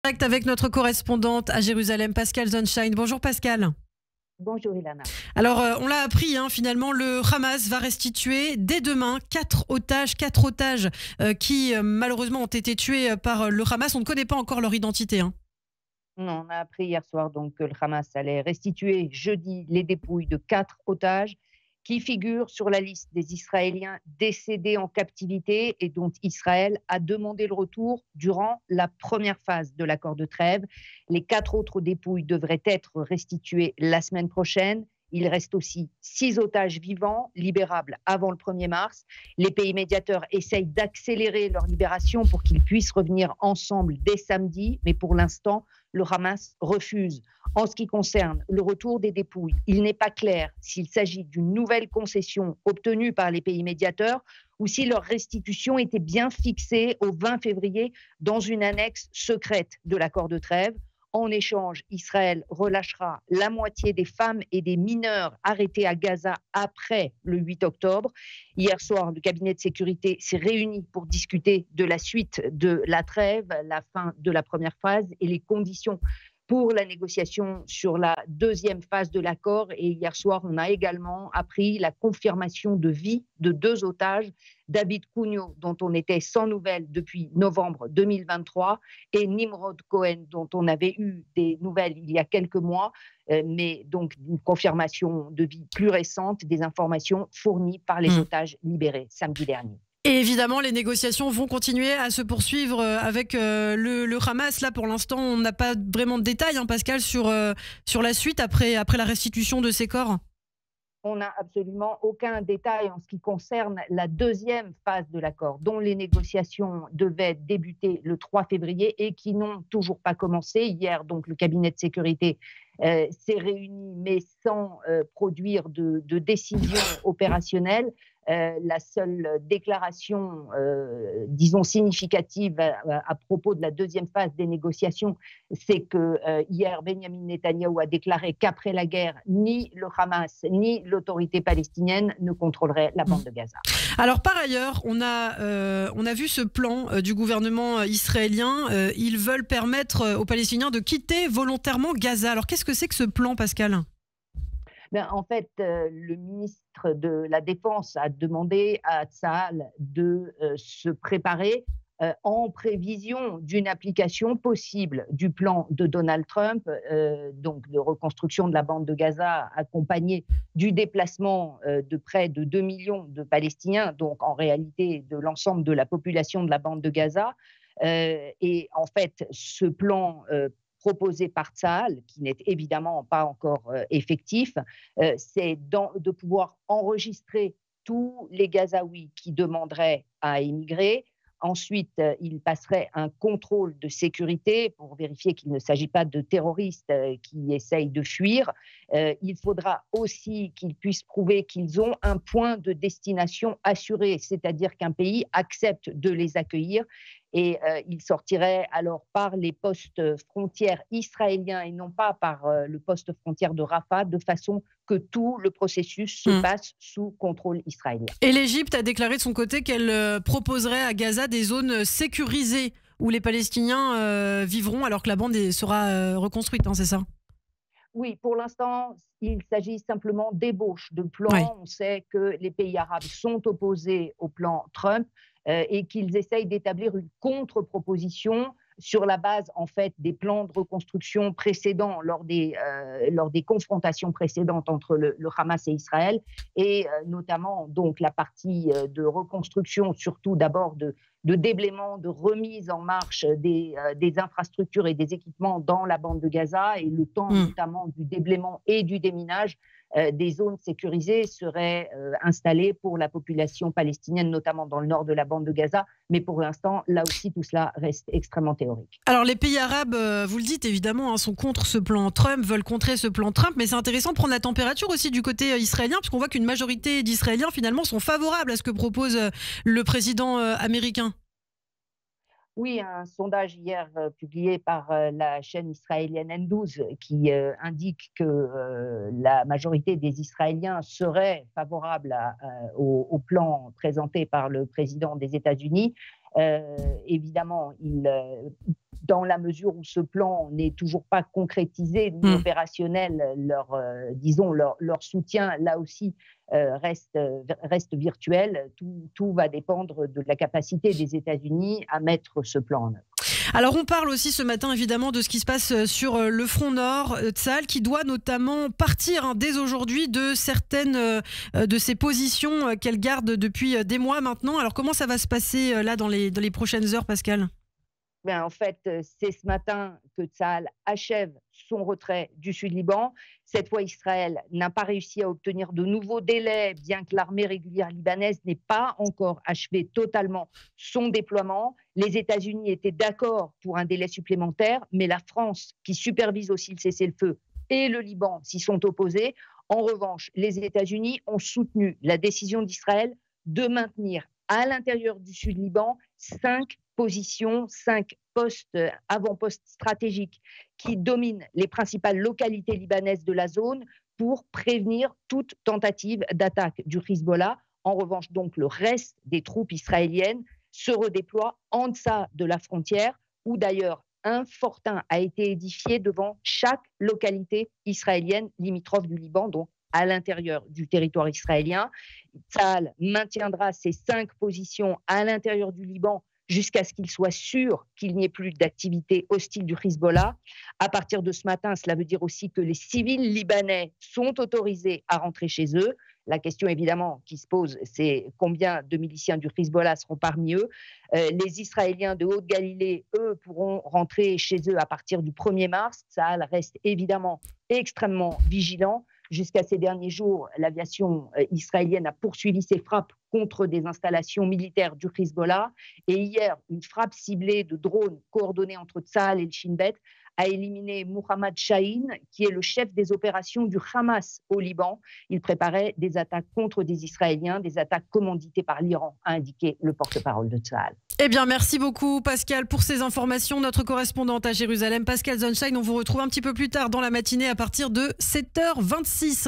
Direct avec notre correspondante à Jérusalem, Pascal Zonshine. Bonjour Pascal. Bonjour Ilana. Alors on l'a appris, finalement le Hamas va restituer dès demain quatre otages qui malheureusement ont été tués par le Hamas. On ne connaît pas encore leur identité. Non, on a appris hier soir donc que le Hamas allait restituer jeudi les dépouilles de 4 otages qui figurent sur la liste des Israéliens décédés en captivité et dont Israël a demandé le retour durant la première phase de l'accord de trêve. Les 4 autres dépouilles devraient être restituées la semaine prochaine. Il reste aussi 6 otages vivants, libérables avant le 1er mars. Les pays médiateurs essayent d'accélérer leur libération pour qu'ils puissent revenir ensemble dès samedi, mais pour l'instant, le Hamas refuse. En ce qui concerne le retour des dépouilles, il n'est pas clair s'il s'agit d'une nouvelle concession obtenue par les pays médiateurs ou si leur restitution était bien fixée au 20 février dans une annexe secrète de l'accord de trêve. En échange, Israël relâchera la moitié des femmes et des mineurs arrêtés à Gaza après le 8 octobre. Hier soir, le cabinet de sécurité s'est réuni pour discuter de la suite de la trêve, la fin de la première phase et les conditions pour la négociation sur la deuxième phase de l'accord. Et hier soir, on a également appris la confirmation de vie de 2 otages, David Cugno, dont on était sans nouvelles depuis novembre 2023, et Nimrod Cohen, dont on avait eu des nouvelles il y a quelques mois, mais donc une confirmation de vie plus récente, des informations fournies par les otages libérés samedi dernier. Et évidemment, les négociations vont continuer à se poursuivre avec le Hamas. Là, pour l'instant, on n'a pas vraiment de détails, Pascal, sur la suite après la restitution de ces corps. On n'a absolument aucun détail en ce qui concerne la deuxième phase de l'accord, dont les négociations devaient débuter le 3 février et qui n'ont toujours pas commencé. Hier, donc, le cabinet de sécurité s'est réuni, mais sans produire de décision opérationnelle. La seule déclaration, disons, significative à propos de la deuxième phase des négociations, c'est que hier, Benjamin Netanyahou a déclaré qu'après la guerre, ni le Hamas, ni l'autorité palestinienne ne contrôleraient la bande de Gaza. Alors, par ailleurs, on a vu ce plan du gouvernement israélien. Ils veulent permettre aux Palestiniens de quitter volontairement Gaza. Alors, qu'est-ce que c'est que ce plan, Pascal ? En fait, le ministre de la Défense a demandé à Tsahal de se préparer en prévision d'une application possible du plan de Donald Trump, donc de reconstruction de la bande de Gaza, accompagné du déplacement de près de 2 millions de Palestiniens, donc en réalité de l'ensemble de la population de la bande de Gaza. Et en fait, ce plan proposé par Tsahal, qui n'est évidemment pas encore effectif, c'est de pouvoir enregistrer tous les Gazaouis qui demanderaient à émigrer. Ensuite, il passerait un contrôle de sécurité pour vérifier qu'il ne s'agit pas de terroristes qui essayent de fuir. Il faudra aussi qu'ils puissent prouver qu'ils ont un point de destination assuré, c'est-à-dire qu'un pays accepte de les accueillir. Et ils sortiraient alors par les postes frontières israéliens et non pas par le poste frontière de Rafah, de façon que tout le processus se passe sous contrôle israélien. Et l'Égypte a déclaré de son côté qu'elle proposerait à Gaza des zones sécurisées où les Palestiniens vivront alors que la bande sera reconstruite, c'est ça ? Oui, pour l'instant, il s'agit simplement d'ébauches de plans. Oui. On sait que les pays arabes sont opposés au plan Trump et qu'ils essayent d'établir une contre-proposition sur la base en fait des plans de reconstruction précédents lors des confrontations précédentes entre le Hamas et Israël, et notamment donc la partie de reconstruction, surtout d'abord de déblaiement, de remise en marche des infrastructures et des équipements dans la bande de Gaza, et le temps notamment du déblaiement et du déminage. Des zones sécurisées seraient installées pour la population palestinienne, notamment dans le nord de la bande de Gaza. Mais pour l'instant, là aussi, tout cela reste extrêmement théorique. Alors, les pays arabes, vous le dites évidemment, sont contre ce plan Trump, veulent contrer ce plan Trump. Mais c'est intéressant de prendre la température aussi du côté israélien, puisqu'on voit qu'une majorité d'Israéliens, finalement, sont favorables à ce que propose le président américain. Oui, un sondage hier publié par la chaîne israélienne N12 qui indique que la majorité des Israéliens seraient favorables au plan présenté par le président des États-Unis. Évidemment, il dans la mesure où ce plan n'est toujours pas concrétisé ni opérationnel, leur soutien, là aussi, reste virtuel. Tout va dépendre de la capacité des États-Unis à mettre ce plan en œuvre. Alors on parle aussi ce matin évidemment de ce qui se passe sur le front nord. Tsahal qui doit notamment partir dès aujourd'hui de certaines de ses positions qu'elle garde depuis des mois maintenant. Alors comment ça va se passer là dans les prochaines heures, Pascal? Ben, en fait, c'est ce matin que Tsahal achève son retrait du Sud-Liban. Cette fois, Israël n'a pas réussi à obtenir de nouveaux délais, bien que l'armée régulière libanaise n'ait pas encore achevé totalement son déploiement. Les États-Unis étaient d'accord pour un délai supplémentaire, mais la France, qui supervise aussi le cessez-le-feu, et le Liban s'y sont opposés. En revanche, les États-Unis ont soutenu la décision d'Israël de maintenir à l'intérieur du Sud-Liban 5 positions, 5 avant-postes stratégiques qui dominent les principales localités libanaises de la zone pour prévenir toute tentative d'attaque du Hezbollah. En revanche, donc, le reste des troupes israéliennes se redéploie en deçà de la frontière, où d'ailleurs un fortin a été édifié devant chaque localité israélienne limitrophe du Liban, donc à l'intérieur du territoire israélien. Tsahal maintiendra ses 5 positions à l'intérieur du Liban jusqu'à ce qu'il soit sûr qu'il n'y ait plus d'activité hostile du Hezbollah. À partir de ce matin, cela veut dire aussi que les civils libanais sont autorisés à rentrer chez eux. La question évidemment qui se pose, c'est combien de miliciens du Hezbollah seront parmi eux. Les Israéliens de Haute-Galilée, eux, pourront rentrer chez eux à partir du 1er mars. Tsahal reste évidemment extrêmement vigilant. Jusqu'à ces derniers jours, l'aviation israélienne a poursuivi ses frappes contre des installations militaires du Hezbollah. Et hier, une frappe ciblée de drones coordonnée entre Tsahal et le Shin Bet a éliminé Mohammad Shaheen, qui est le chef des opérations du Hamas au Liban. Il préparait des attaques contre des Israéliens, des attaques commanditées par l'Iran, a indiqué le porte-parole de Tsahal. Eh bien, merci beaucoup Pascal pour ces informations. Notre correspondante à Jérusalem, Pascal Zonshine, on vous retrouve un petit peu plus tard dans la matinée à partir de 7h26.